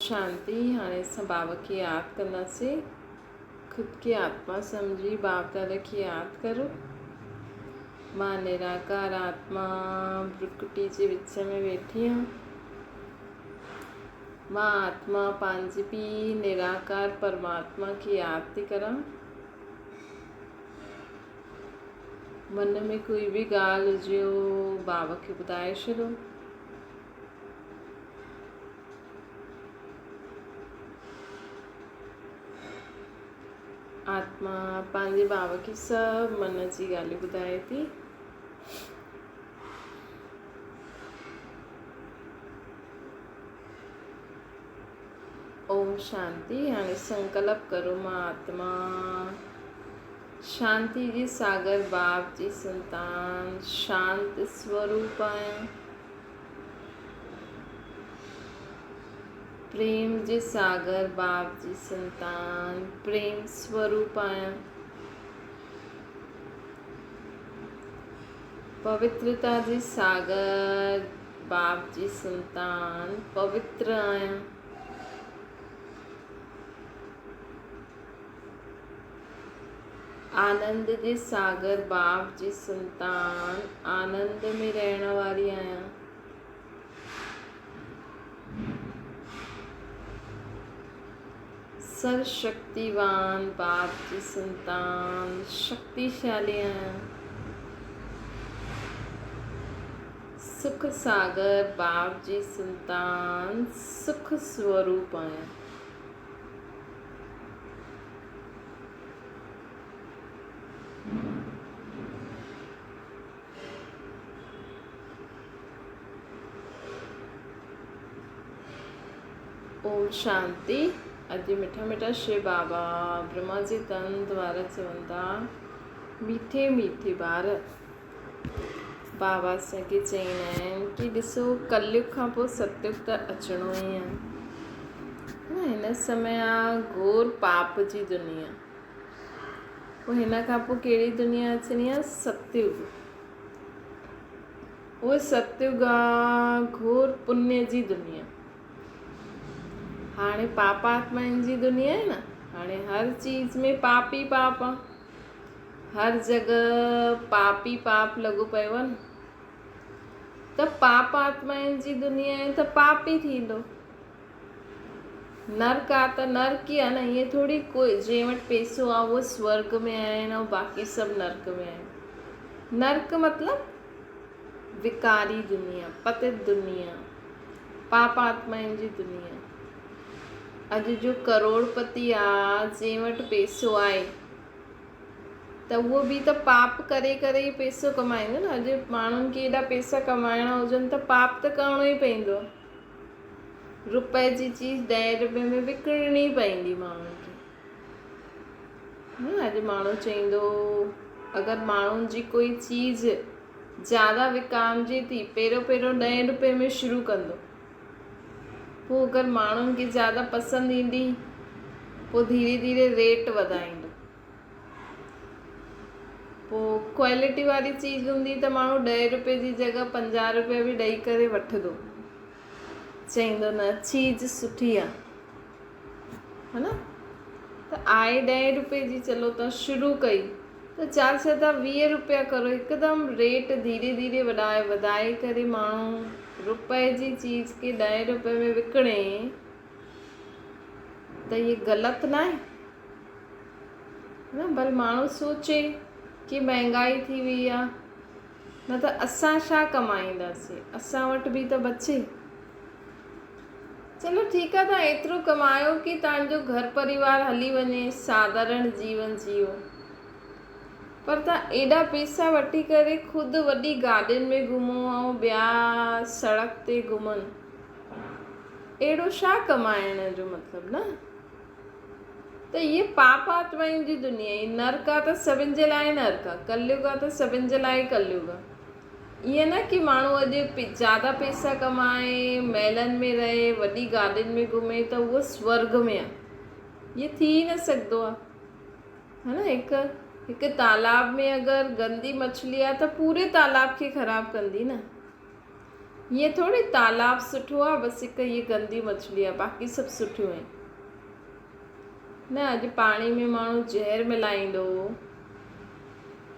शांति। हाणे असां बाबा खे यादि कंदासीं। ख़ुदि खे आत्मा सम्झी बाप दादा खे यादि करो। मां निराकार आत्मा भ्रुकुटी जे विच में वेठी आहियां। मां आत्मा पंहिंजी पीउ निराकार परमात्मा खे यादि थी करां। मन में कोई बि ॻाल्हि हुजे बाबा खे ॿुधाए छॾो। आत्मा पंहिंजे बाबा खे सभु मन जी ॻाल्हियूं ॿुधाए थी। ओम शांति। हाणे संकल्प करो, मां आत्मा शांति जी सागर बाप जी संतान शांत स्वरूप आहियां। प्रेम जे सागर बाप जी संतान प्रेम स्वरूप आहियां। पवित्रता जी सागर बाप जी संतान पवित्र आहियां। आनंद जे सागर बाप जी संतान आनंद में रहण वारी आहियां। सर्वशक्तिवान बाप जी संतान शक्तिशाली आहियां। सुख सागर बाप जी संतान सुख स्वरूप आहियां। ओम शांति। अॼु मिठा मिठा श्री बाबा ब्रह्मा जी तन द्वारा चवंदा, मीठे मीठे ॿार बाबा असांखे चईंदा आहिनि कि ॾिसो, कलयुग खां पोइ सतयुग त अचिणो ई आहे। हिन समय आहे घोर पाप जी दुनिया। पोइ हिन खां पोइ कहिड़ी दुनिया अचणी आहे? सतयुग। उहो सतयुग आहे घोर पुण्य जी दुनिया। हाणे पाप आत्माउनि जी दुनिया आहे न। हाणे हर चीज़ में पाप ई पाप आहे। हर जॻह पाप ई पाप लॻो पियो आहे न। त पाप आत्माउनि जी दुनिया आहे त पाप ई थींदो। नर्क आहे त नर्क ई आहे न। ईअं थोरी कोई जंहिं वटि पैसो आहे उहो स्वर्ग में आहिनि ऐं बाक़ी सभु नर्क में आहिनि। नर्क मतिलबु विकारी दुनिया, पतित दुनिया, पाप आत्माउनि जी दुनिया। अॼु जो करोड़पति आहे, जंहिं वटि पैसो आहे, त उहो बि त पाप करे करे ई पैसो कमाईंदो न। अॼु माण्हुनि खे एॾा पैसा कमाइणा हुजनि त पाप त करिणो ई पवंदो। रुपए जी चीज़ 10 रुपए में विकिणणी पवंदी माण्हुनि खे। अॼु माण्हू चईंदो, अगरि माण्हुनि जी कोई चीज़ ज़्यादा विकामजे थी, पहिरियों 10 रुपए में शुरू कंदो। पोइ अगरि माण्हुनि खे ज़्यादा पसंदि ईंदी, पोइ धीरे धीरे रेट वधाईंदो। पोइ क्वालिटी वारी चीज़ हूंदी त माण्हू 10 रुपए जी जॻह 50 रुपया बि ॾेई करे वठंदो। चईंदो न, चीज़ सुठी आहे, है न। त आहे 10 रुपए जी, चलो तव्हां शुरू कई त 4 छा 20 रुपया करो। हिकदमि रेट धीरे धीरे वधाए करे माण्हू रुपए जी चीज़ खे 10 रुपए में विकिणे त इहे ग़लति न आहे न। भले माण्हू सोचे कि महांगाई थी वई आहे, न त असां छा कमाईंदासीं? असां वटि बि त बचे। चलो ठीकु आहे, तव्हां एतिरो कमायो कि तव्हांजो घर परिवार हली वञे, साधारण जीवन जियो। पर तव्हां एॾा पैसा वठी करे ख़ुदि वॾी गाॾियुनि में घुमो ऐं ॿिया सड़क ते घुमनि, अहिड़ो छा कमाइण जो मतिलबु न। त इहे पाप आत्माउनि जी दुनिया आहे। नर्क आहे त सभिनि जे लाइ नर्क आहे, कलयुग आहे त सभिनि जे लाइ कलयुग आहे। ईअं न कि माण्हू अॼु ज़्यादा पैसा कमाए, महलनि में रहे, वॾी गाॾियुनि में घुमे त उहो स्वर्ग में आहे। इहे थी न सघंदो आहे, है न। हिकु तालाब में अगरि गंदी मछली आहे त पूरे तालाब खे ख़राबु कंदी न। ये थोड़ी तालाब सुठो आहे, बसि हिकु ये गंदी मछली आहे, बाक़ी सभु सुठियूं आहिनि। न अॼु पाणी में माण्हू ज़हर मिलाईंदो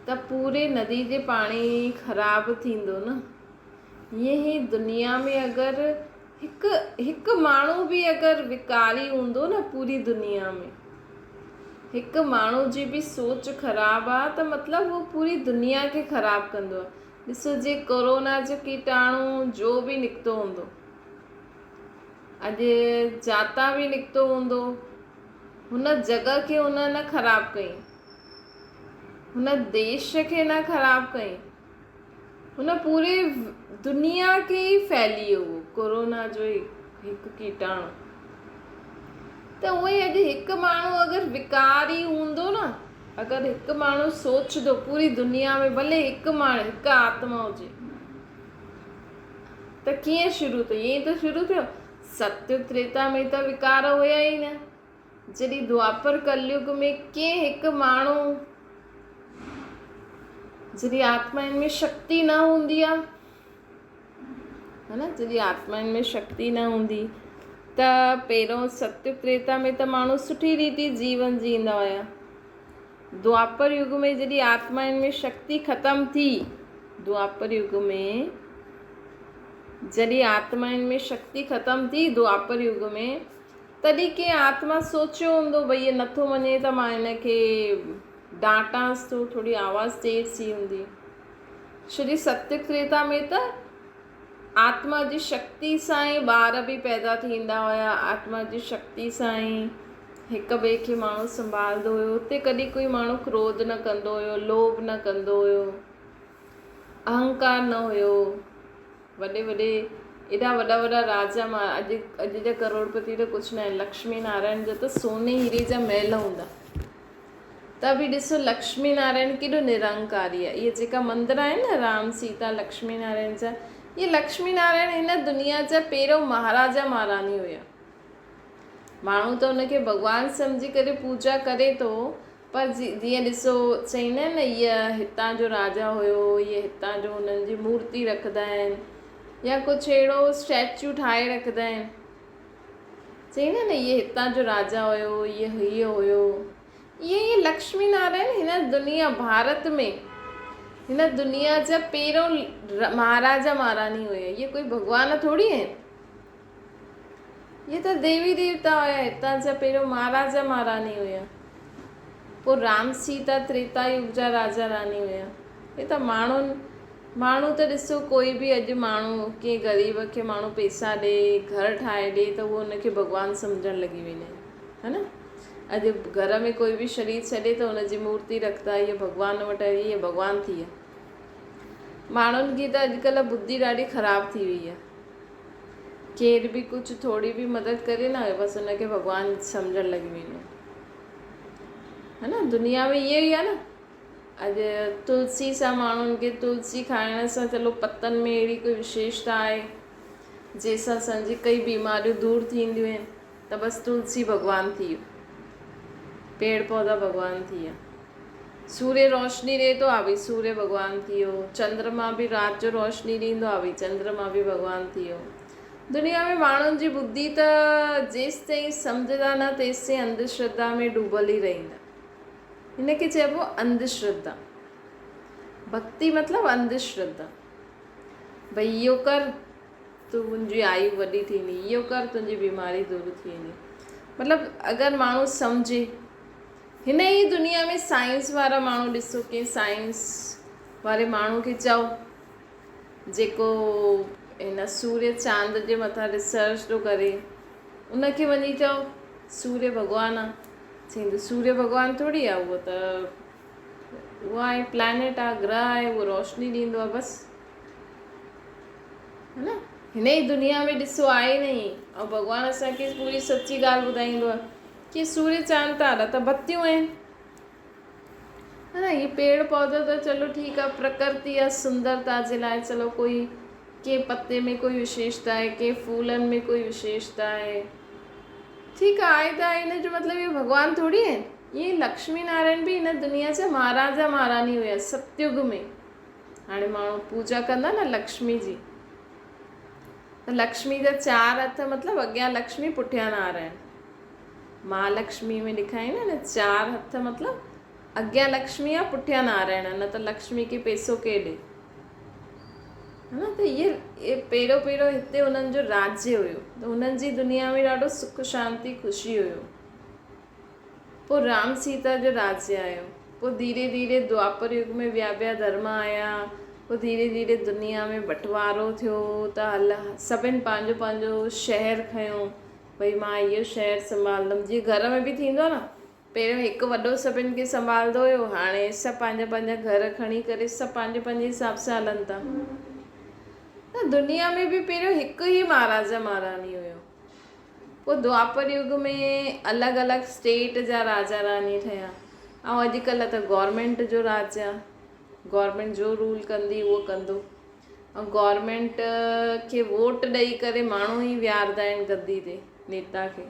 त पूरे नदी जे पाणी ख़राबु थींदो न। ईअं ई दुनिया में अगरि हिकु माण्हू बि अगरि विकारी हूंदो न पूरी दुनिया में, हिकु माण्हू जी बि सोच ख़राबु आहे त मतिलबु उहो पूरी दुनिया खे ख़राबु कंदो आहे। ॾिसो, जे कोरोना जो कीटाणु जो बि निकितो हूंदो, अॼु जाता बि निकितो हूंदो, हुन जॻह खे हुन न ख़राबु कई, हुन देश खे न ख़राबु कई, हुन पूरे दुनिया खे ई फैली वियो कोरोना जो हिकु कीटाणु। त उहो ई अॼु हिकु माण्हू अगरि विकारी हूंदो न, अगरि हिकु माण्हू सोचंदो पूरी दुनिया में, भले हिकु माण्हू हिकु आत्मा हुजे, त कीअं शुरू थियो? ईअं त शुरू थियो। सत्य त्रेता में त विकार हुया ई न। जॾहिं द्वापर कलयुग में कंहिं हिकु माण्हू, जॾहिं आत्माउनि में शक्ति न हूंदी आहे, है न, जॾहिं आत्माउनि में शक्ति न हूंदी त पहिरों सत्य त्रेता में त माण्हू सुठी रीति जीवन जींदा हुया। द्वापर युग में जॾहिं आत्माउनि में शक्ति ख़तम थी, द्वापर युग में जॾहिं आत्माउनि में शक्ति ख़तम थी द्वापर युग में, तॾहिं कंहिं आत्मा सोचियो हूंदो भई इहे नथो मञे त मां हिनखे डांटांसि थो, थोरी आवाज़ तेज़ थी हूंदी। श्री सत्य त्रेता में त आत्मा जी शक्ति सां ई ॿार बि पैदा थींदा हुया, आत्मा जी शक्ति सां ई हिक ॿिए खे माण्हू संभालंदो हुयो। हुते कॾहिं कोई माण्हू क्रोध न कंदो हुयो, लोभ न कंदो हुयो, अहंकार न हुयो। वॾे एॾा वॾा वॾा राजा अॼु जा करोड़पति त कुझु न आहिनि। लक्ष्मी नारायण जो त सोने हीरे जा महल हूंदा, त बि ॾिसो लक्ष्मी नारायण केॾो निरंकारी आहे। इहे जेका मंदर आहिनि न, राम सीता लक्ष्मी नारायण जा, इहे लक्ष्मी नारायण हिन दुनिया जा पहिरियों महाराजा महारानी हुया। माण्हू त हुनखे भॻवानु सम्झी करे पूजा करे थो, पर जीअं ॾिसो चईंदा आहिनि न, हीअ हितां जो राजा हुयो, हीअ हितां जो, हुननि जी मूर्ति रखंदा आहिनि या कुझु अहिड़ो स्टैचू ठाहे रखंदा आहिनि। चईंदा न इहे हितां जो राजा हुयो, हीअ हुयो। इहे लक्ष्मी नारायण हिन दुनिया भारत में, हिन दुनिया जा पहिरियों महाराजा महारानी हुया। इहे कोई भॻवान थोरी आहिनि, इहे त देवी देवता हुया। हितां जा पहिरियों महाराजा महारानी हुया, पोइ राम सीता त्रेता युग जा राजा रानी हुया। हे त माण्हू त ॾिसो, कोई बि अॼु माण्हू कंहिं ग़रीब खे माण्हू पैसा ॾे, घर ठाहे ॾे, त उहो हुनखे भॻवानु सम्झणु लॻी वेंदा आहिनि, है न। अॼु घर में कोई बि शरीर छॾे त हुनजी मूर्ति रखंदा, हीअ भॻवानु वटि हीअ भॻवानु थी आहे। माण्हुनि जी त अॼुकल्ह बुद्धि ॾाढी ख़राबु थी वई आहे। केर बि कुझु थोरी बि मदद करे न, बसि हुनखे भॻवानु सम्झणु लॻी वेंदो, है न। दुनिया में इहो ई आहे न। अॼु तुलसी सां माण्हुनि खे, तुलसी खाइण सां चलो पतनि में अहिड़ी कोई विशेषता आहे जंहिंसां असांजी कई बीमारियूं दूरि थींदियूं आहिनि, त बसि तुलसी भॻवानु थी वियो, पेड़ पौधा भॻवानु थी विया। सूर्य रोशनी ॾिए थो, हा भई सूर्य भॻवानु थी वियो। चंद्रमा बि राति जो रोशनी ॾींदो, हा भई चंद्रमा बि भॻवानु थी वियो। दुनिया में माण्हुनि जी बुद्धि त जेसि ताईं सम्झंदा न, तेसि ताईं अंधश्रद्धा में डूबल ई रहंदा। हिनखे चइबो अंधश्रद्धा। भक्ति मतिलबु अंधश्रद्धा। भई इहो कर तुंहिंजी आयु वॾी थींदी, इहो कर तुंहिंजी बीमारी दूरि थी वेंदी। मतिलबु अगरि माण्हू सम्झे, हिन ई दुनिया में साइंस वारा माण्हू ॾिसो, कंहिं साइंस वारे माण्हू खे चओ जेको हिन सूर्य चांद जे मथां रिसर्च थो करे, उनखे वञी चओ सूर्य भॻवानु आहे, चईंदो सूर्य भॻवानु थोरी आहे, उहो त उहो आहे प्लैनेट आहे, ग्रह आहे, उहो रोशनी ॾींदो आहे बसि, है न। हिन ई दुनिया में ॾिसो आहे न ई, ऐं भॻवानु असांखे पूरी सची ॻाल्हि ॿुधाईंदो आहे कि सूर्य चांद तारा त बत्तियूं आहिनि, है न। इहे पेड़ पौधा त चलो ठीकु आहे, प्रकृति आहे, सुंदरता जे लाइ चलो कोई कंहिं पत्ते में कोई विशेषता आहे, कंहिं फूलनि में कोई विशेषता आहे, ठीकु आहे त हिन जो मतिलबु इहे भॻवानु थोरी आहिनि। इहे लक्ष्मी नारायण बि हिन दुनिया जा महाराजा महारानी हुया सतयुग में। हाणे माण्हू पूजा कंदा न लक्ष्मी जी, त लक्ष्मी जा 4 हथ मतिलबु अॻियां लक्ष्मी पुठियां नारायण। महालक्ष्मी में ॾेखारींदा न 4 हथ मतिलबु अॻियां लक्ष्मी आहे पुठियां नारायण, न त लक्ष्मी खे पैसो केरु ॾे, है न। त इहे पहिरियों हिते उन्हनि जो राज्य हुयो, त उन्हनि जी दुनिया में ॾाढो सुख शांती ख़ुशी हुयो। पोइ राम सीता जो राज्य आयो, पोइ धीरे धीरे द्वापर युग में ॿिया धर्म आया, पोइ धीरे धीरे दुनिया में बंटवारो थियो, त सभिनि पंहिंजो पंहिंजो शहर खयो, भई मां इहो शहर संभालंदमि। जीअं घर में बि थींदो आहे न, पहिरियों हिकु वॾो सभिनि खे संभालंदो हुयो, हाणे सभु पंहिंजा पंहिंजा घर खणी करे सभु पंहिंजे पंहिंजे हिसाब सां हलनि था। त दुनिया में बि पहिरियों हिकु ई महाराजा महारानी हुयो। पोइ द्वापर युग में अलॻि अलॻि स्टेट जा राजा रानी ठहिया, ऐं अॼुकल्ह त गवर्नमेंट जो राज आहे, गवर्नमेंट जो रूल कंदी उहो कंदो, ऐं गवर्नमेंट खे वोट ॾेई करे माण्हू ई विहारंदा आहिनि गद्दी ते, नेता खे।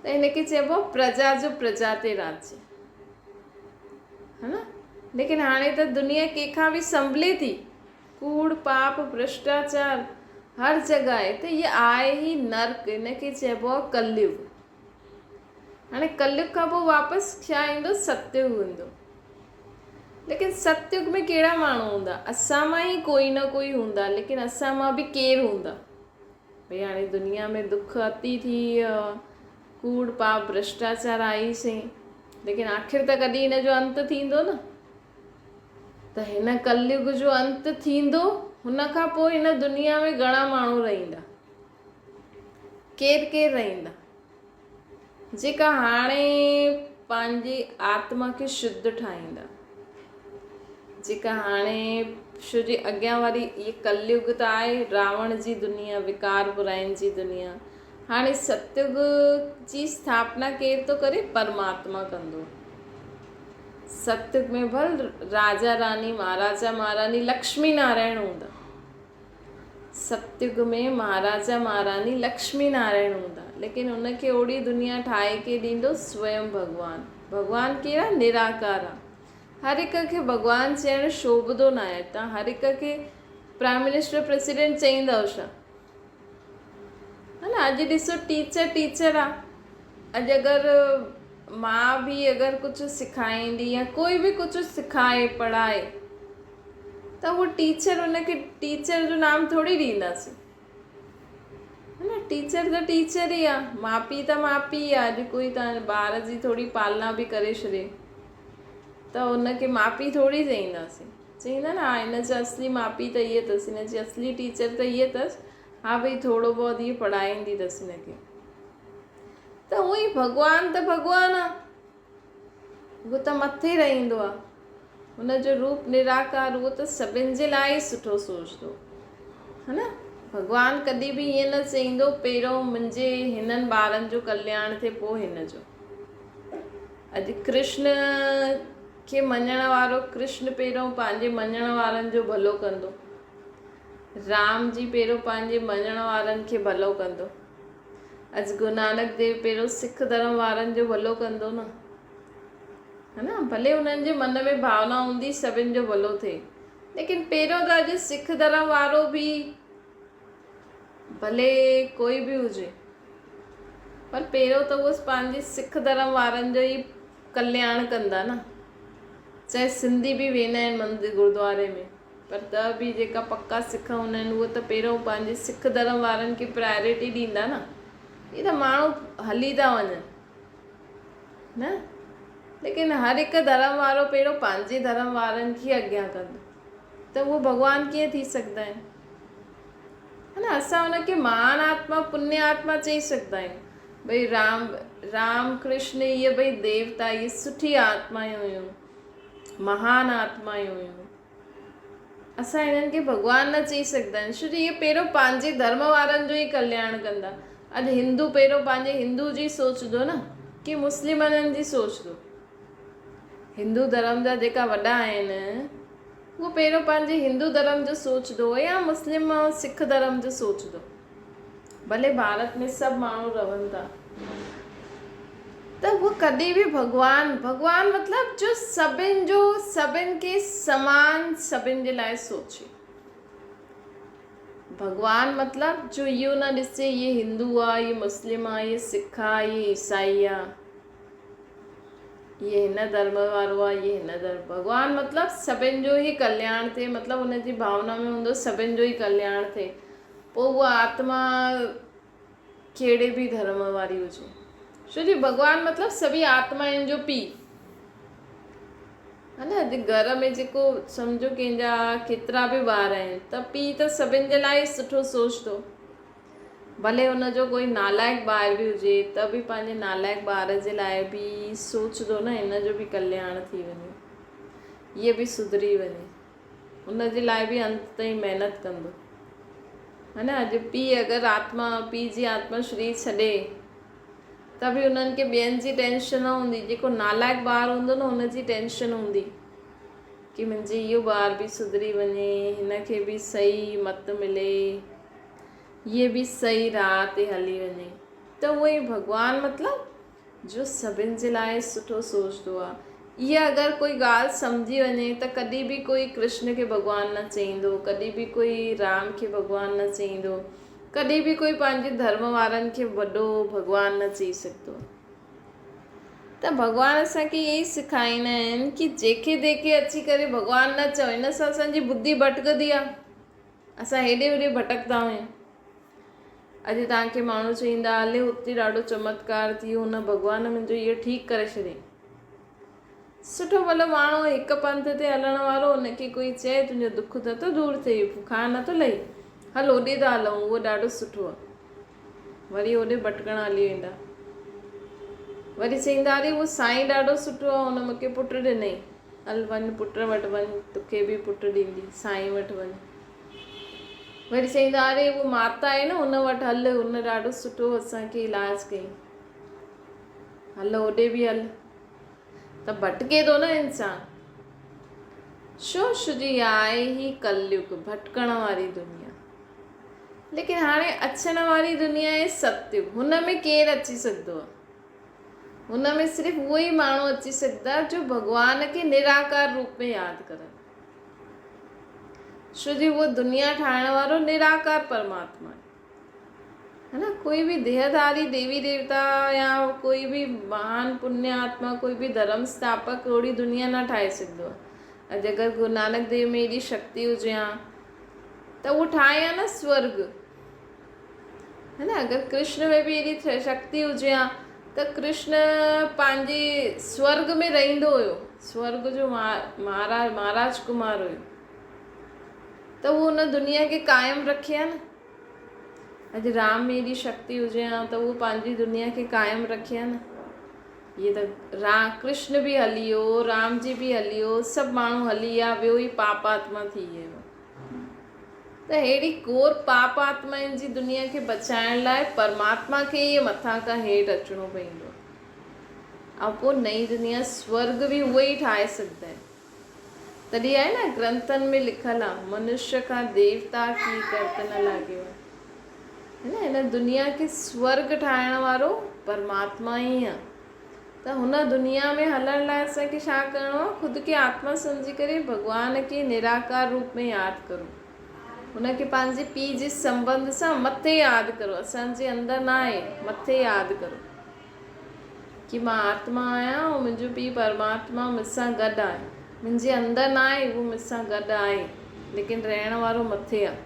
त हिनखे चइबो प्रजा जो प्रजा ते राज्य, है न। लेकिन हाणे त दुनिया कंहिंखां बि संभले थी, कूड़ पाप भ्रष्टाचार हर जॻह आहे, त इहे आहे ई नर्क। हिनखे चइबो आहे कलयुग। हाणे कलयुग खां पोइ वापसि छा ईंदो, सतयुग ईंदो। लेकिन सतयुग में कहिड़ा माण्हू हूंदा, असां मां ई कोई न कोई हूंदा, लेकिन असां मां बि केरु हूंदा। भई हाणे दुनिया में दुख अति थी, कूड़ पाप भ्रष्टाचार आईसीं, लेकिन आख़िर त कॾहिं हिन जो अंत थींदो न। त हिन कलयुग जो अंत थींदो, हुन खां पोइ हिन दुनिया में घणा माण्हू रहंदा, केरु केरु रहंदा, जेका हाणे पंहिंजी आत्मा खे शुद्ध ठाहींदा, जेका हाणे छो जे अॻियां वारी इहे कलयुग त आहे रावण जी दुनिया, विकार बुराइनि जी दुनिया। हाणे सतयुग जी स्थापना केरु थो करे, परमात्मा कंदो। सतयुग में भल राजा रानी महाराजा महारानी लक्ष्मी नारायण हूंदा, सतयुग में महाराजा महारानी लक्ष्मी नारायण हूंदा, लेकिन उनखे ओड़ी दुनिया ठाहे के ॾींदो स्वयं भॻवानु। भॻवानु केरु आहे, निराकार आहे। हर हिक खे भॻवानु चइणु शोभंदो न आहे। तव्हां हर हिक खे प्राइम मिनिस्टर प्रेसिडेंट चईंदव छा, है न। अॼु ॾिसो टीचर आहे, अॼु अगरि मां बि अगरि कुझु सेखारींदी या कोई बि कुझु सिखाए पढ़ाए, त उहो टीचर उनखे टीचर जो नाम थोरी ॾींदासीं, है न। टीचर त टीचर ई आहे, माउ पीउ त माउ पीउ आहे। अॼु कोई तव्हां ॿार जी थोरी पालना बि करे छॾे त उनखे माउ पीउ थोरी चईंदासीं, चईंदा न हा हिन जा असली माउ पीउ त इहे अथसि, हिन जी असली टीचर त इहे अथसि, हा भई थोरो बहुत इहे पढ़ाईंदी अथसि हिनखे। त उहो ई भॻवानु त भॻवानु आहे, उहो त मथे रहंदो आहे, हुनजो रूप निराकार, उहो त सभिनि जे लाइ सुठो सोचंदो, है न। भॻवानु कॾहिं बि ईअं न चईंदो पहिरियों मुंहिंजे हिननि ॿारनि जो कल्याण थिए पोइ हिन जो। अॼु कृष्ण खे मञण वारो कृष्ण पहिरियों पंहिंजे मञण वारनि जो भलो कंदो, राम जी पहिरियों पंहिंजे मञण वारनि खे भलो कंदो। अॼु गुरु नानक देव पहिरियों सिख धर्म वारनि जो भलो कंदो न, है न। भले हुननि जे मन में भावना हूंदी सभिनि जो भलो थिए, लेकिन पहिरियों त अॼु सिख धर्म वारो बि भले कोई बि हुजे, पर पहिरियों त उहो पंहिंजे सिख धर्म वारनि जो ई कल्याण कंदा न। चाहे सिंधी बि वेंदा आहिनि मंदिर गुरुद्वारे में, पर त बि जेका पक्का सिख हूंदा आहिनि उहे त पहिरियों पंहिंजे सिख धर्म वारनि खे प्रायोरिटी ॾींदा न। इहे त माण्हू हली था वञनि न, लेकिन हर हिकु धर्म वारो पहिरियों पंहिंजे धर्म वारनि खे अॻियां कंदो, त उहो भॻवानु कीअं थी सघंदा आहिनि, है न। असां हुनखे महान आत्मा पुण्य आत्मा चई सघंदा आहियूं। भई राम कृष्ण इहे भई देवता, इहे सुठी आत्मायूं हुयूं, महान आत्मायूं हुयूं। असां हिननि खे भॻवानु न चई सघंदा आहियूं, छो जो इहे पहिरियों पंहिंजे धर्म वारनि जो ई कल्याण कंदा। अॼु हिंदू पहिरियों पंहिंजे हिंदू जी सोचंदो न, कि मुस्लिमनि जी सोचंदो। हिंदू धर्म जा जेका वॾा आहिनि उहो पहिरियों पंहिंजे हिंदू धर्म जो सोचंदो या मुस्लिम सिख धर्म जो सोचंदो। भले भारत में सभु माण्हू रहनि था, त उहो कॾहिं बि भॻवानु मतिलबु जो सभिनि खे समान सभिनि जे लाइ सोचे। भगवान मतलब जो इहो न ॾिसे ये हिंदू आहे, ये मुस्लिम आहे, ये सिख आहे, ये ईसाई आहे, ये हिन धर्म वारो आहे, ये हिन धर्म। भगवान मतलब सभिनि जो ई कल्याण थिए, मतलब उनजी भावना में हूंदो सभिनि जो ई कल्याण थिए। पोइ उहा आत्मा कहिड़े बि धर्म वारी हुजे, छो जो भगवान मतलब सभी आत्माउनि जो पीउ है न। अॼु घर में जेको सम्झो कंहिंजा केतिरा बि ॿार आहिनि त पीउ त सभिनि जे लाइ सुठो सोचंदो, भले हुनजो कोई नालाइक ॿार बि हुजे त बि पंहिंजे नालाइक ॿार जे लाइ बि सोचंदो न हिन जो बि कल्याण थी वञे, इहे बि सुधरी वञे, हुनजे लाइ बि अंत ताईं महिनत कंदो है न। अॼु पीउ अगरि पीउ जी आत्मा शरीर छॾे त बि उन्हनि खे ॿियनि जी टेंशन न हूंदी, जेको नालाइक ॿारु हूंदो न हुनजी टेंशन हूंदी कि मुंहिंजी इहो ॿारु बि सुधरी वञे, हिनखे बि सही मत मिले, ये भी सही राह ते हली वञे। त उहो ई भगवान मतलब जो सभिनि जे लाइ सुठो सोचंदो आहे। इहा अगरि कोई ॻाल्हि सम्झी वञे त कॾहिं बि कोई कृष्ण खे भॻवानु न चईंदो, कॾहिं बि कोई राम खे भॻवानु न चईंदो, कॾहिं बि कोई पंहिंजे धर्म वारनि खे वॾो भॻवानु न चई सघंदो। त भॻवान असांखे इहे ई सेखारींदा आहिनि कि जेके जेके अची करे भॻवानु न चओ, हिन सां असांजी बुद्धि भटकंदी आहे, असां हेॾे होॾे भटकंदा आहियूं। अॼु तव्हांखे माण्हू चईंदा हले हुते ॾाढो चमत्कार थी वियो, हुन भॻवान मुंहिंजो इहो ठीकु करे छॾे। सुठो भलो माण्हू हिकु पंथ ते हलण वारो, हुनखे कोई चए तुंहिंजो दुख नथो दूरि थिए, बुखार नथो लही, हल होॾे था हलूं, उहो ॾाढो सुठो आहे। वरी होॾे भटकण हली वेंदा, वरी चईंदा अरे उहो साईं ॾाढो सुठो आहे, हुन मूंखे पुटु ॾिनई, हल वञ पुट वटि वञ, तोखे बि पुटु ॾींदी, साईं वटि वञ। वरी चईंदा अरे उहो माता आहे न हुन वटि हल, हुन ॾाढो सुठो असांखे इलाज कई, हल होॾे बि हल। त भटके थो न इंसान, छो जी आहे ही कलयुग, भटकण वारी दुनिया। लेकिन हाणे अचण वारी दुनिया आहे सतयुग, हुन में केरु अची सघंदो आहे? हुन में सिर्फ़ु उहो ई माण्हू अची सघंदा जो भॻवान खे निराकार रूप में यादि करनि, छो जो उहो दुनिया ठाहिण वारो निराकार परमात्मा है न। कोई भी देहधारी देवी देवता या कोई भी महान पुण्य आत्मा, कोई भी धर्म स्थापक ओड़ी दुनिया न ठाहे सघंदो आहे। अॼु अगरि गुरु नानक देव में एॾी शक्ति हुजे हा त उहो ठाहे हा न स्वर्ग, है न। अगरि कृष्ण में बि एॾी शक्ति हुजे हा त कृष्ण पंहिंजे स्वर्ग में रहंदो हुयो, स्वर्ग जो महाराज कुमार हुयो, त उहो हुन दुनिया खे क़ाइमु रखे हा न। अॼु राम में एॾी शक्ति हुजे हा त उहो पंहिंजी दुनिया खे क़ाइमु रखे हा न। इहे त कृष्ण बि हली वियो, राम जी बि हली वियो, सभु माण्हू हली विया, वियो ई पाप आत्मा थी वियो। त अहिड़ी कोर पाप आत्माउनि जी दुनिया खे बचाइण लाइ परमात्मा खे इहे मथां खां हेठि अचिणो पवंदो, ऐं पोइ नई दुनिया स्वर्ग बि उहो ई ठाहे सघंदा आहिनि। तॾहिं आहे न ग्रंथनि में लिखियलु आहे, मनुष्य खां देवता की करत न लाॻियो आहे, है न। हिन दुनिया खे स्वर्ग ठाहिण वारो परमात्मा ई आहे। त हुन दुनिया में हलण लाइ असांखे छा करिणो आहे? ख़ुदि खे आत्मा सम्झी करे भॻवान खे निराकार रूप में यादि करो, हुनखे पंहिंजे पीउ जे संबंध सां मथे यादि करो, असांजे अंदरि न आहे, मथे यादि करो कि मां आत्मा आहियां ऐं मुंहिंजो पीउ परमात्मा मूंसां गॾु आहे। मुंहिंजे अंदरि न आहे, उहो मूंसां गॾु आहे, लेकिन रहण वारो मथे आहे।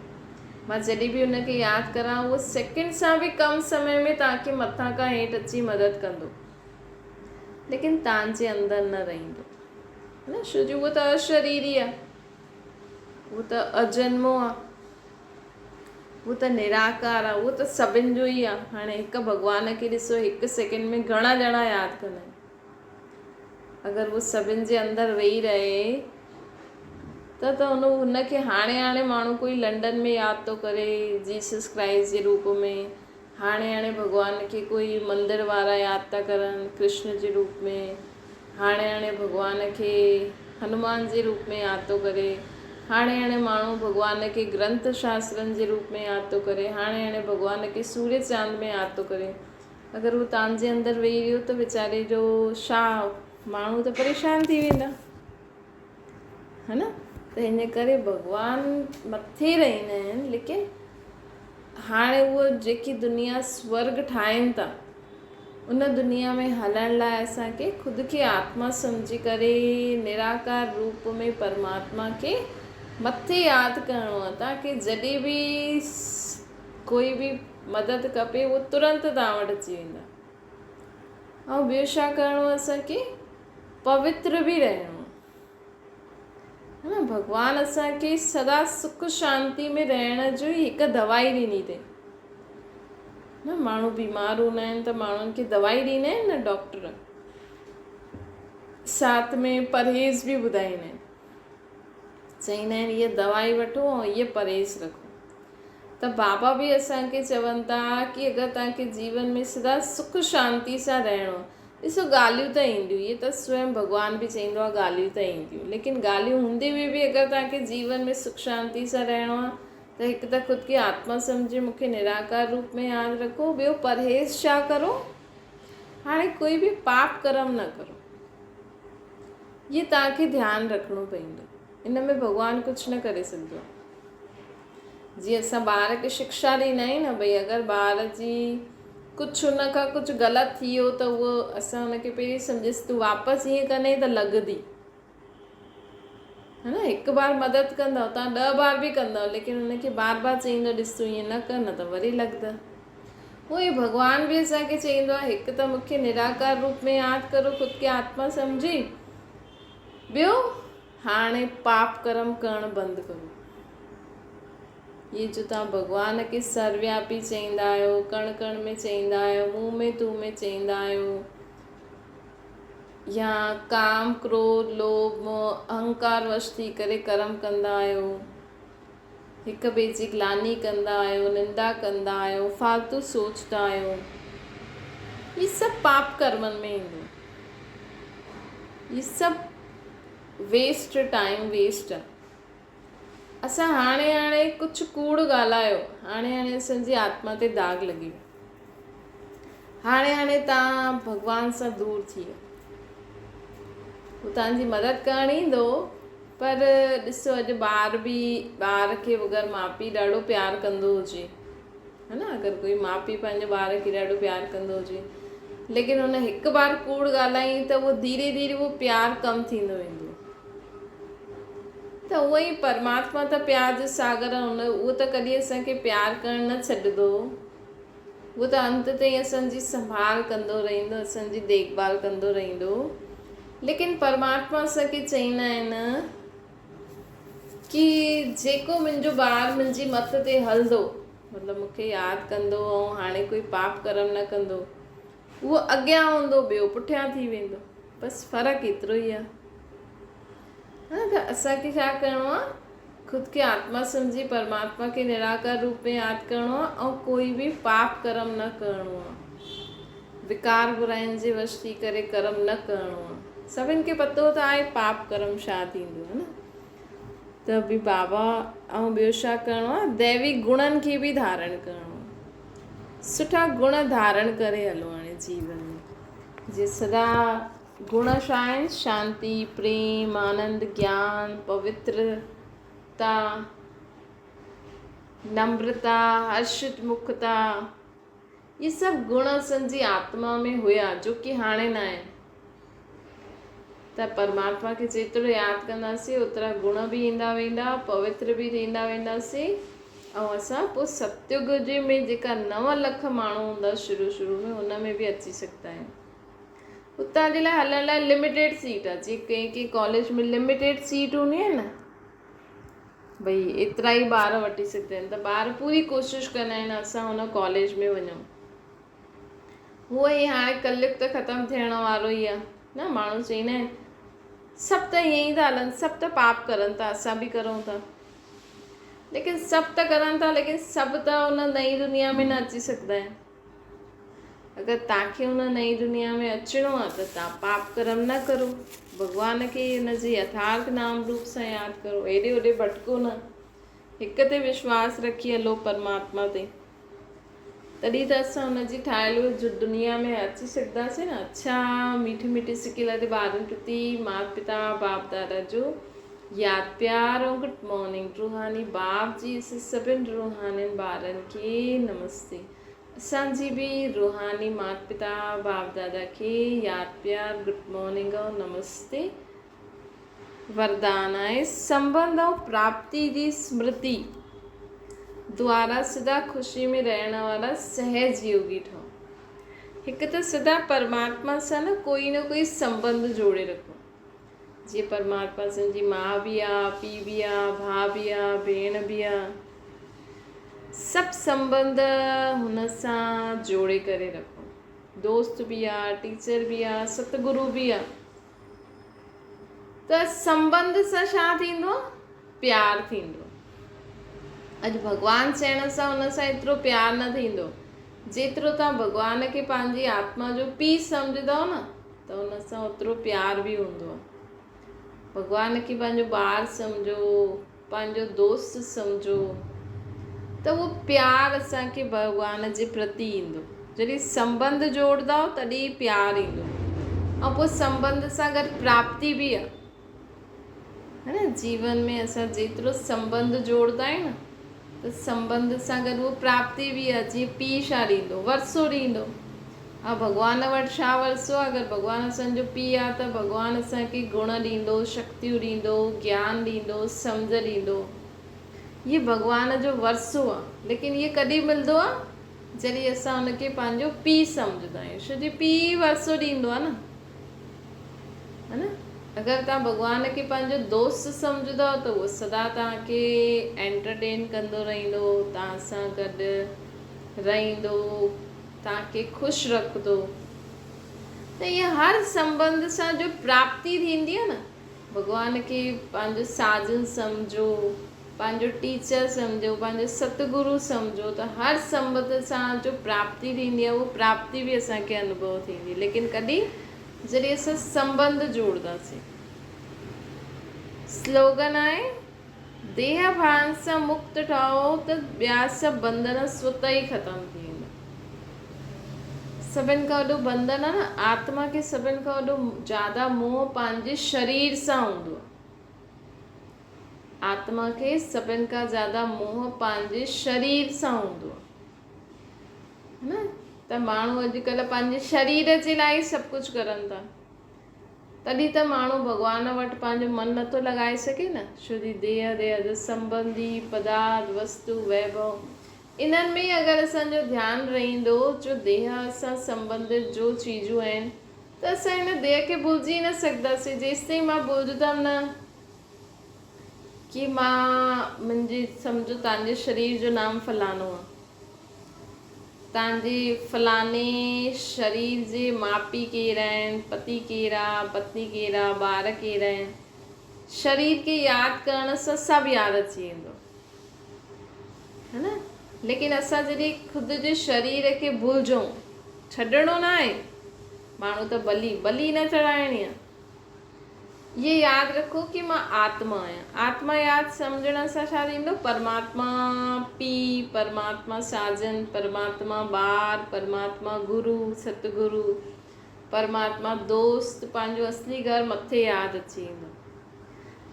मां जॾहिं बि हुनखे यादि करां, उहो सेकेंड सां बि कम समय में तव्हांखे मथां खां हेठि अची मदद कंदो, लेकिन तव्हांजे अंदरि न रहंदो, है न। छो जो उहो त अशरीरी आहे, उहो त अजन्मो आहे, उहो त निराकार आहे, उहो त सभिनि जो ई आहे। हाणे हिकु भॻवान खे ॾिसो, हिकु सेकेंड में घणा ॼणा यादि कंदा आहिनि। अगरि उहो सभिनि जे अंदरि वेही रहे त हुनखे हाणे माण्हू कोई लंडन में यादि थो करे जीसस क्राइस्ट जे रूप में, हाणे भॻवान खे कोई मंदर वारा यादि था करनि कृष्ण जे रूप में, हाणे भॻवान खे हनुमान जे रूप में यादि थो करे, हाणे माण्हू भॻवान खे ग्रंथ शास्त्रनि जे रूप में यादि थो करे, हाणे भॻवान खे सूर्य चांद में यादि थो करे। अगरि उहो तव्हांजे अंदरि वेही रहियो त वीचारे जो छा, माण्हू त परेशान थी वेंदा, है न। त हिन करे भॻवान मथे रहंदा आहिनि, लेकिन हाणे उहो जेकी दुनिया स्वर्ग ठाहिनि था उन दुनिया में हलण लाइ असांखे ख़ुदि खे आत्मा सम्झी करे निराकार रूप में परमात्मा खे मथे यादि करिणो आहे ताकी जॾहिं बि कोई बि मदद खपे उहो तुरंत तव्हां वटि अची वेंदा। ऐं ॿियो छा करिणो आहे असांखे पवित्र बि रहणो है न। भॻवानु असांखे सदा सुख शांति में रहण जो ई हिकु दवाई ॾिनी अथई न। माण्हू बीमार हूंदा आहिनि त माण्हुनि खे दवाई ॾींदा आहिनि न डॉक्टर, साथ में परहेज़ बि ॿुधाईंदा आहिनि, चईंदा आहिनि हीअ दवाई वठो ऐं हीअ परहेज़ रखो। त बाबा बि असांखे चवनि था कि अगरि तव्हांखे जीवन में सदा सुख शांति सां रहणो, ॾिसो ॻाल्हियूं त ईंदियूं, इहे त स्वयं भॻवानु बि चईंदो आहे ॻाल्हियूं त ईंदियूं, लेकिन ॻाल्हियूं हूंदे हुए बि अगरि तव्हांखे जीवन में सुख शांति सां रहणो आहे त हिकु त ख़ुदि खे आत्मा सम्झी मूंखे निराकार रूप में यादि रखो। ॿियो परहेज़ छा करो, हाणे कोई बि पाप कर्म न करो, ये तव्हांखे ध्यानु रखिणो पवंदो। इन में भॻवानु कुझु न करे सघंदो आहे। जीअं असां ॿार खे शिक्षा ॾींदा आहियूं न, भई अगरि ॿार जी कुझु हुन खां कुझु ग़लति थी वियो त उहो असां हुनखे पहिरीं सम्झिसि तूं वापसि ईअं कंदे त लॻंदी, है न। हिकु बार मदद कंदव, तव्हां 10 बार बि कंदव, लेकिन हुनखे बार बार चईंदो ॾिस तूं ईअं न कर न त वरी लॻंदा। उहो ई भॻवानु बि असांखे चईंदो आहे हिकु त मूंखे निराकार रूप में यादि करो ख़ुदि खे आत्मा सम्झी, ॿियो हाणे पाप कर्म करणु बंदि करो। ये जो तव्हां भॻवान खे सर्वव्यापी चईंदा आहियो, कण कण में चईंदा आहियो, मुंहुं में तू में चईंदा आहियो, या काम क्रोध लोभ मोह अहंकार वश थी करे कर्म कंदा आहियो, हिक ॿिए जी ग्लानी कंदा आहियो, निंदा कंदा आहियो, फालतू सोचंदा आहियो, ये सभु पाप कर्मनि में ईंदो। ये सभु वेस्ट टाइम वेस्ट आहे। असां हाणे कुझु कूड़ ॻाल्हायो, हाणे असांजी आत्मा ते दाग लॻी वियो, हाणे तव्हां भॻवान सां दूर थी वियो। हू तव्हांजी मदद करणु ईंदो, पर ॾिसो अॼु ॿार खे अगरि माउ पीउ ॾाढो प्यारु कंदो हुजे, है न, अगरि कोई माउ पीउ पंहिंजे ॿार खे ॾाढो प्यारु कंदो हुजे, लेकिन हुन हिकु बार कूड़ ॻाल्हाई त उहो धीरे धीरे उहो प्यारु कमु थींदो वेंदो। त उहो ई परमात्मा त प्यार जो सागर आहे, उहो त कॾहिं असांखे प्यारु करणु न छॾंदो, उहो त अंत ताईं असांजी संभाल कंदो रहंदो, असांजी देखभाल कंदो रहंदो। लेकिन परमात्मा असांखे चईंदा आहिनि कि जेको मुंहिंजो ॿारु मुंहिंजी मत ते हलंदो, मतिलबु मूंखे यादि कंदो ऐं हाणे कोई पाप कर्म न कंदो, उहो अॻियां हूंदो, ॿियो पुठियां थी वेंदो, बसि फ़र्क़ु एतिरो ई आहे। त असांखे छा करिणो आहे, ख़ुदि खे आत्मा सम्झी परमात्मा खे निराकार रूप में यादि करिणो आहे ऐं कोई बि पाप कर्म न करिणो आहे, विकार बुराइनि जे वश थी करे कर्म न करिणो आहे। सभिनि खे पतो त आहे पाप कर्म छा थींदो आहे न। त बि बाबा ऐं ॿियो छा करिणो आहे, दैवी गुणनि खे बि धारण करिणो आहे, सुठा गुण धारण करे हलो हाणे जीवन में। जीअं सदा गुण छा आहिनि, शांति प्रेम आनंद ज्ञान पवित्रता नम्रता हर्षित मुखता, ये सभु गुण असांजी आत्मा में हुया जो कि हाणे न आहिनि। त परमात्मा खे जेतिरो यादि कंदासीं ओतिरा गुण बि ईंदा वेंदा, पवित्र बि थींदा वेंदासीं। ऐं असां पोइ सतयुग जे में जेका 9 लख माण्हू हूंदा शुरू में, हुन में बि अची सघंदा आहियूं। उतां जे लाइ हलण लाइ लिमिटेड सीट आहे, जीअं कंहिं कॉलेज में लिमिटेड सीट हूंदी आहे न, भई एतिरा ई ॿार वठी सघंदा आहिनि, त ॿार पूरी कोशिशि कंदा आहिनि असां हुन कॉलेज में वञूं। उहो ई हाणे कलयुग त ख़तमु थियण वारो ई आहे न। माण्हू चईंदा आहिनि सभु त ईअं ई था हलनि, सभु त पाप करनि था, असां बि करूं था, लेकिन सभु त करनि था, लेकिन सभु त हुन नई दुनिया में न अची सघंदा आहिनि। अगरि तव्हांखे हुन नई दुनिया में अचिणो आहे त तव्हां पाप कर्म न करो, भॻवान खे हुन जे यथार्थ नाम रूप सां यादि करो, हेॾे होॾे भटको न, हिक ते विश्वास रखी हलो परमात्मा ते, तॾहिं त असां हुनजी ठाहियल दुनिया में अची सघंदासीं न। अच्छा मीठी मीठी सिकी लॻे ॿारनि प्रति माता पिता बाप दादा जो यादि प्यार ऐं गुड मॉर्निंग। रूहानी बाप जी असां सभिनि रूहानी ॿारनि खे नमस्ते। असांजी बि रूहानी माता पिता बाप दादा खे यादि प्यार गुड मॉर्निंग ऐं नमस्ते। वरदान आहे संबंध ऐं प्राप्ति जी स्मृति द्वारा सदा ख़ुशी में रहण वारा सहज योगी ठहो। हिकु त सदा परमात्मा सां न कोई संबंध जोड़े रखो। जीअं परमात्मा असांजी माउ बि आहे, पीउ बि आहे, भाउ बि आहे, भेण बि आहे, सभु संबंध हुन सां जोड़े करे रखो। दोस्त बि आहे, टीचर बि आहे, सतगुरु बि आहे। त संबंध सां छा थींदो? प्यार थींदो। अॼु भॻवानु चवण सां हुन सां एतिरो प्यार न थींदो जेतिरो तव्हां भॻवान खे पंहिंजी आत्मा जो पीउ सम्झंदव न, त हुन सां ओतिरो प्यार बि हूंदो आहे। भॻवान खे पंहिंजो ॿारु सम्झो, पंहिंजो दोस्त सम्झो, त उहो प्यारु असांखे भॻवान जे प्रति ईंदो। जॾहिं संबंध जोड़ंदा तॾहिं प्यारु ईंदो। ऐं पोइ संबंध सां गॾु प्राप्ति बि आहे, है न। जीवन में असां जेतिरो संबंध जोड़ंदा आहियूं न, त संबंध सां गॾु उहो प्राप्ति बि आहे। जीअं पीउ छा ॾींदो? वरसो ॾींदो। ऐं भॻवान वटि छा वरसो आहे? अगरि भॻवानु असांजो पीउ आहे त भॻवानु असांखे गुण ॾींदो, शक्तियूं ॾींदो, ज्ञान ॾींदो, सम्झ ॾींदो। इहे भॻवान जो वरसो आहे। लेकिन इहे कॾहिं मिलंदो आहे? जॾहिं असां हुनखे पंहिंजो पीउ सम्झंदा आहियूं। छो जो पीउ वरसो ॾींदो आहे न, है न। अगरि तव्हां भॻवान खे पंहिंजो दोस्त सम्झंदव त उहो सदा तव्हांखे एंटरटेन कंदो रहंदो, तव्हां सां गॾु रहंदो, तव्हांखे ख़ुशि रखंदो। त इहा हर संबंध सां जो प्राप्ति थींदी आहे न, भॻवान खे पंहिंजो साजन सम्झो, पंहिंजो टीचर सम्झो, पंहिंजो सतगुरु सम्झो, त हर संबंध सां जो प्राप्ति थींदी आहे उहो प्राप्ति बि असांखे अनुभव थींदी। लेकिन कॾहिं? जॾहिं असां संबंध जोड़ंदासीं। स्लोगन आहे देह भान सां मुक्त ठहो त ॿिया सभु बंधन स्वत ई ख़तमु थी वेंदा। सभिनि खां वॾो बंधन आहे न, आत्मा खे सभिनि खां वॾो ज़्यादा मोह पंहिंजे शरीर सां हूंदो आहे। आत्मा खे सभिनि खां ज़्यादा मोह पंहिंजे शरीर सां हूंदो आहे, है न। त माण्हू अॼुकल्ह पंहिंजे शरीर जे लाइ सभु कुझु करनि था। तॾहिं त माण्हू भॻवान वटि पंहिंजो मनु नथो लॻाए सघे न। छो जी देह संबंधी पदार्थ वस्तु वैभव इन्हनि में अगरि असांजो ध्यानु रहंदो, जो देह सां संबंधित जो चीजूं आहिनि, त असां हिन देह खे भुलिजी न सघंदासीं। जेसिताईं मां भुलिजंदमि न कि मां मुंहिंजी सम्झो तव्हांजे शरीर जो नाम फलानो आहे, तव्हांजे फलाने शरीर जे माउ पीउ केरु आहिनि, पति केरु आहे, पत्नी केरु आहे, ॿार केरु आहिनि, शरीर खे यादि करण सां सभु यादि अची वेंदो, है न। लेकिन असां जॾहिं ख़ुदि जे शरीर खे भुलिजूं, छॾणो न आहे। माण्हू त बली न चढ़ाइणी आहे। ये यादि रखो कि मां आत्मा आहियां। आत्मा यादि सम्झण सां छा थींदो? परमात्मा पीउ, परमात्मा साजन, परमात्मा ॿार, परमात्मा गुरु सतगुरु, परमात्मा दोस्त, पंहिंजो असली घर मथे यादि अची वेंदो।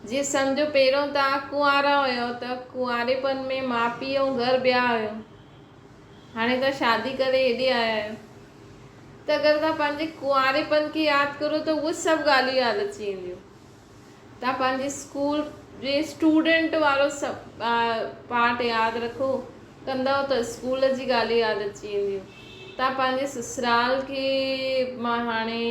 जीअं सम्झो पहिरियों तव्हां कुंवारा हुयो त कुंवारेपन में माउ पीउ ऐं घर ॿिया हुयो। हाणे तव्हां शादी करे हेॾे आया आहियो, त अगरि तव्हां पंहिंजे कुंवारेपन खे यादि करो त उहे सभु ॻाल्हियूं यादि अची वेंदियूं। तव्हां पंहिंजे स्कूल जे स्टूडेंट वारो सभु पार्ट यादि रखो कंदव त स्कूल जी ॻाल्हियूं यादि अची वेंदियूं। तव्हां पंहिंजे ससुराल खे मां हाणे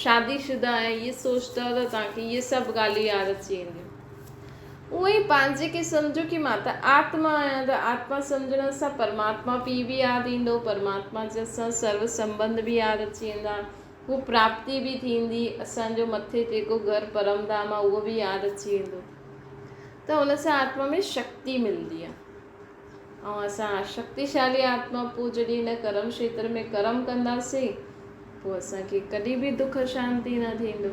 शादीशुदा आहियां इहे सोचंदव त तव्हांखे इहे सभु ॻाल्हियूं यादि अची वेंदियूं। उहे ई पंहिंजे खे सम्झो कि मां त आत्मा आहियां, त आत्मा सम्झण सां परमात्मा पीउ बि यादि ईंदो, परमात्मा जे सां सर्व संबंध बि यादि अची वेंदा, उहो प्राप्ति बि थींदी। असांजो मथे जेको घर परम धाम आहे उहो बि यादि अची वेंदो। त हुन सां आत्मा में शक्ति मिलंदी आहे। ऐं असां शक्तिशाली आत्मा पोइ जॾहिं हिन कर्म क्षेत्र में कर्म कंदासीं, पोइ असांखे कॾहिं बि दुख शांति न थींदो।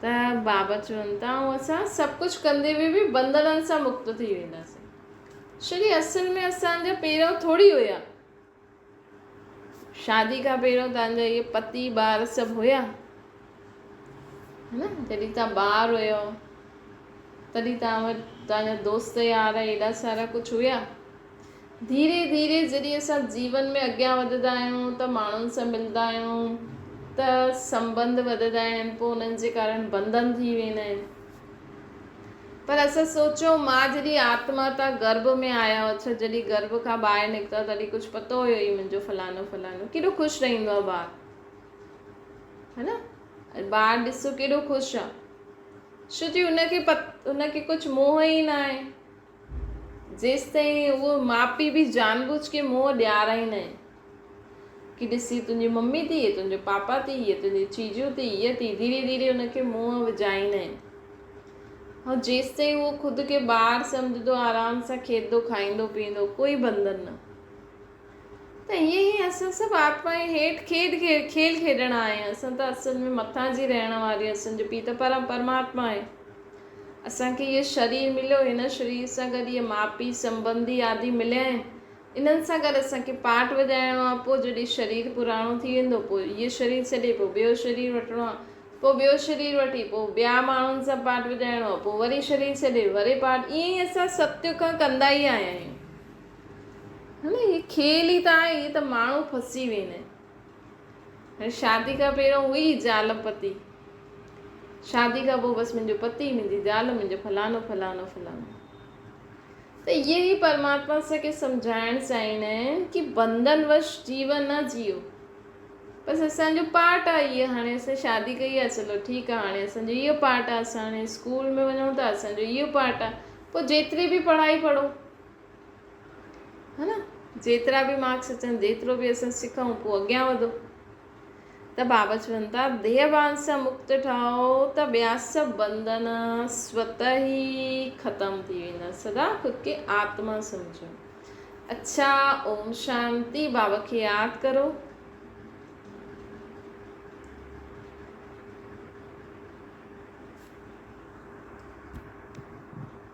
त बाबा चवनि था ऐं असां सभु कुझु कंदे बि बंधननि सां मुक्त थी वेंदासीं। छो असल में असांजा पहिरियों थोरी हुया। शादी खां पहिरियों तव्हांजा इहे पति ॿार सभु हुया, है न। जॾहिं तव्हां ॿार हुयो तॾहिं तव्हां वटि तव्हांजा दोस्त यार एॾा सारा कुझु हुया। धीरे धीरे जॾहिं असां जीवन में अॻियां वधंदा आहियूं त माण्हुनि सां मिलंदा आहियूं त संबंध वधंदा आहिनि, पोइ उन्हनि जे कारण बंधन थी वेंदा आहिनि। पर असां सोचो, मां जॾहिं आत्मा तां गर्भ में आया, अच्छा जॾहिं गर्भ खां ॿाहिरि निकिता तॾहिं कुझु पतो हुयो ई मुंहिंजो फलानो फलानो, केॾो ख़ुशि रहंदो आहे ॿार, है न। ॿार ॾिसो केॾो ख़ुशि आहे, छो जी उनखे कुझु मोह ई न आहे। जेसि ताईं उहो माउ पीउ बि जानबूझ के मोह ॾियाराईंदा आहिनि कि ॾिसी तुंहिंजी मम्मी थी, इहे तुंहिंजो पापा थी, इहे तुंहिंजी चीजूं थी, इहे थी, धीरे धीरे उनखे मोह विझाईंदा आहिनि। ऐं जेसि ताईं उहो ख़ुदि खे ॿार सम्झंदो, आराम सां खेॾंदो खाईंदो पीअंदो, कोई बंधन न। त ईअं ई असां सभु आत्माएं हेठि खेल खेॾण आया आहियूं। असां त असल में मथां जी रहण वारी, असांजो पीउ त परमात्मा आहे। असांखे इहो शरीर मिलियो, हिन शरीर सां गॾु इहे माउ पीउ संबंधी आदि मिलिया आहिनि, इन्हनि सां गॾु असांखे पाठ वॼाइणो आहे। पोइ जॾहिं शरीर पुराणो थी वेंदो, पोइ इहो शरीर छॾे पोइ ॿियो शरीर वठिणो आहे, पोइ ॿियो शरीर वठी पोइ ॿिया माण्हुनि सां पाठ वॼाइणो आहे, पोइ वरी शरीर छॾे वरी पाठ। ईअं ई असां सत्य खां कंदा ई आया आहियूं, है न। इहे खेल ई त आहे, इहे त माण्हू फसी वेंदा आहिनि। हाणे शादी खां पहिरियों हुई ज़ाल पति, शादी खां पोइ बसि मुंहिंजो पति, मुंहिंजी ज़ाल, मुंहिंजो फलानो फलानो फलानो। त इहे ई परमात्मा असांखे सम्झाइणु चाहींदा आहिनि कि बंधनवश जीवन न जियो। बसि असांजो पार्ट आहे इहो। हाणे असां शादी कई आहे, चलो ठीकु आहे, हाणे असांजो इहो पार्ट आहे, असां हाणे स्कूल में वञूं था, असांजो इहो पार्ट आहे। पोइ जेतिरी बि पढ़ाई पढ़ो, है न, जेतिरा बि मार्क्स अचनि, जेतिरो बि असां सिखूं, पोइ अॻियां वधो। त बाबा चवनि था, देहभान सां मुक्त ठहो त ॿिया सभु बंधन स्वतः ई ख़तमु थी वेंदा। सदा ख़ुदि खे आत्मा सम्झो। अच्छा, ओम शांति। बाबा खे यादि करो।